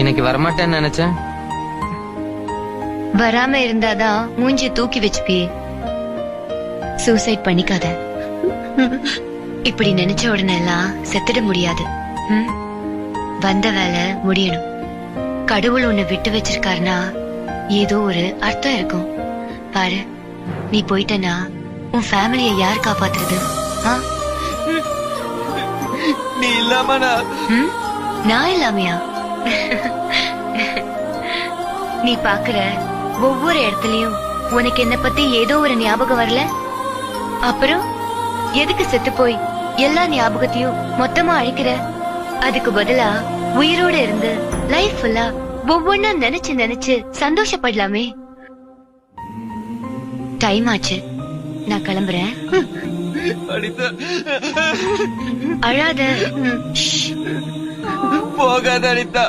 இன்னைக்கு வரமாட்டேன்னு நினைச்சேன். வராம இருந்தாதான் மூஞ்சி தூக்கி வச்சுப்பியே. சூசைட் பண்ணிக்காத. இப்படி நினைச்ச உடனே எல்லாம் செத்துட முடியாது. வந்த வேலை முடியணும். கடவுள் உன்னை விட்டு வச்சிருக்காருனா ஏதோ ஒரு அர்த்தம் இருக்கும். பாரு, நீ போயிட்டனா உன் ஃபேமிலியை யார் காப்பாத்துறது? நீ இல்லாம நான் இல்லாமையா? நீ பாக்குற ஒவ்வொரு இடத்துலயும் உனக்கு என்ன பத்தி ஏதோ ஒரு ஞாபகம் வரல? அப்புறம் எதுக்கு செத்து போய் எல்லா ஞாபகத்தையும் மொத்தமா அழிக்கிற? அதுக்கு பதிலா உயிரோட இருந்து லைஃப் ஃபுல்லா ஒவ்வொன்னா நினைச்சு நினைச்சு சந்தோஷப்படலாமே. டைம் ஆச்சு, நான் கிளம்புறேன். அழாத. போகாத அனிதா.